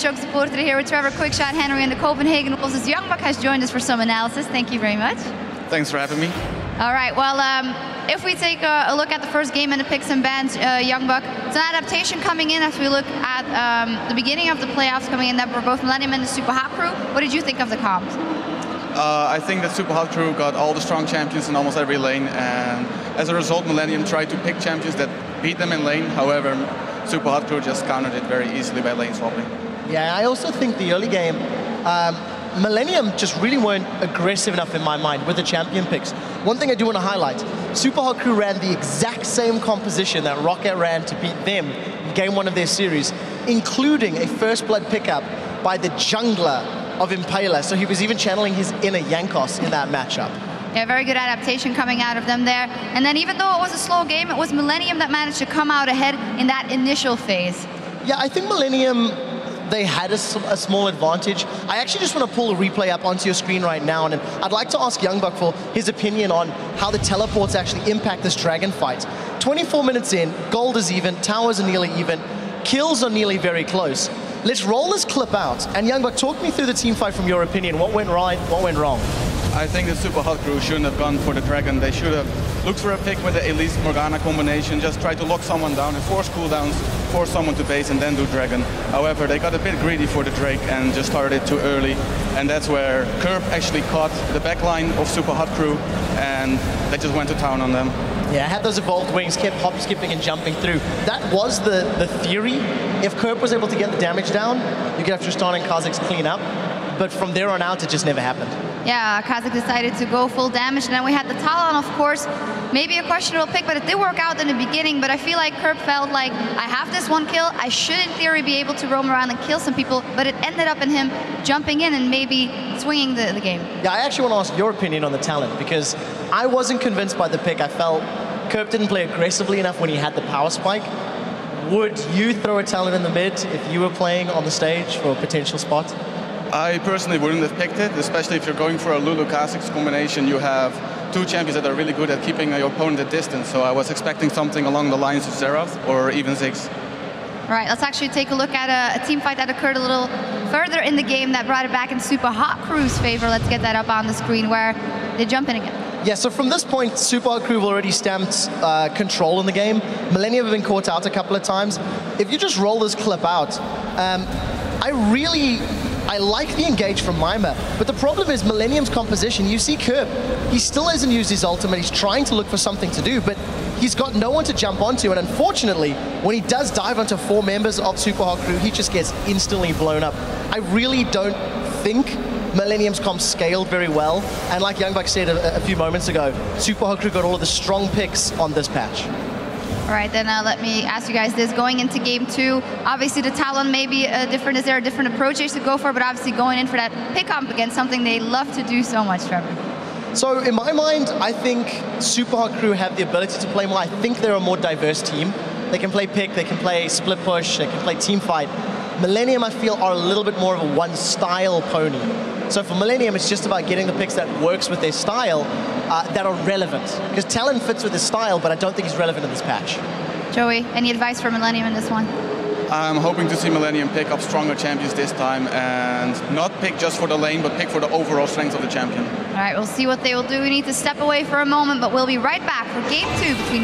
Choke supporter here with Trevor, Quickshot, Henry, and the Copenhagen Wolves. As Youngbuck has joined us for some analysis. Thank you very much. Thanks for having me. All right, well, if we take a look at the first game in the picks and bans, Youngbuck, it's an adaptation coming in as we look at the beginning of the playoffs coming in that were both Millenium and the Supa Hot Crew. What did you think of the comps? I think that Supa Hot Crew got all the strong champions in almost every lane, and as a result, Millenium tried to pick champions that beat them in lane. However, Supa Hot Crew just countered it very easily by lane swapping. Yeah, I also think the early game, Millenium just really weren't aggressive enough in my mind with the champion picks. One thing I do want to highlight, Supa Hot Crew ran the exact same composition that Rocket ran to beat them in game 1 of their series, including a first blood pickup by the jungler of Impaler, so he was even channeling his inner Yankos in that matchup. Yeah, very good adaptation coming out of them there. And then even though it was a slow game, it was Millenium that managed to come out ahead in that initial phase. Yeah, I think Millenium, they had a small advantage. I actually just want to pull a replay up onto your screen right now, and I'd like to ask Youngbuck for his opinion on how the teleports actually impact this dragon fight. 24 minutes in, gold is even, towers are nearly even, kills are nearly very close. Let's roll this clip out, and Youngbuck, talk me through the team fight from your opinion. What went right, what went wrong? I think the Supa Hot Crew shouldn't have gone for the Dragon. They should have looked for a pick with the Elise Morgana combination, just try to lock someone down and force cooldowns, force someone to base and then do Dragon. However, they got a bit greedy for the Drake and just started it too early. And that's where Curb actually caught the backline of Supa Hot Crew and they just went to town on them. Yeah, had those evolved wings, kept hop, skipping, and jumping through. That was the theory. If Curb was able to get the damage down, you could have Tristan and Kha'Zix clean up. But from there on out, it just never happened. Yeah, Kha'Zix decided to go full damage, and then we had the Talon, of course. Maybe a questionable pick, but it did work out in the beginning. But I feel like Curb felt like, I have this one kill, I should in theory be able to roam around and kill some people, but it ended up in him jumping in and maybe swinging the game. Yeah, I actually want to ask your opinion on the talent, because I wasn't convinced by the pick. I felt Curb didn't play aggressively enough when he had the power spike. Would you throw a talent in the mid if you were playing on the stage for a potential spot? I personally wouldn't have picked it, especially if you're going for a Lulu Kha'Zix combination. You have two champions that are really good at keeping your opponent at distance, so I was expecting something along the lines of Xerath or even Ziggs. All right, let's actually take a look at a team fight that occurred a little further in the game that brought it back in Supa Hot Crew's favor. Let's get that up on the screen where they jump in again. Yeah, so from this point, Supa Hot Crew have already stamped control in the game. Millenium have been caught out a couple of times. If you just roll this clip out, I like the engage from Mima, but the problem is Millenium's composition. You see Curb, he still hasn't used his ultimate, he's trying to look for something to do, but he's got no one to jump onto, and unfortunately, when he does dive onto 4 members of Supa Hot Crew, he just gets instantly blown up. I really don't think Millenium's comp scaled very well, and like Youngbuck said a few moments ago, Supa Hot Crew got all of the strong picks on this patch. All right, then let me ask you guys this. Going into game 2, obviously the Talon may be different. Is there a different approach they should go for? But obviously going in for that pick-up against something they love to do so much, Trevor. So in my mind, I think Supa Hot Crew have the ability to play more. I think they're a more diverse team. They can play pick, they can play split push, they can play team fight. Millenium, I feel, are a little bit more of a one-style pony. So for Millenium, it's just about getting the picks that works with their style, that are relevant. Because Talon fits with his style, but I don't think he's relevant in this patch. Joey, any advice for Millenium in this one? I'm hoping to see Millenium pick up stronger champions this time and not pick just for the lane, but pick for the overall strength of the champion. All right, we'll see what they will do. We need to step away for a moment, but we'll be right back for game 2 between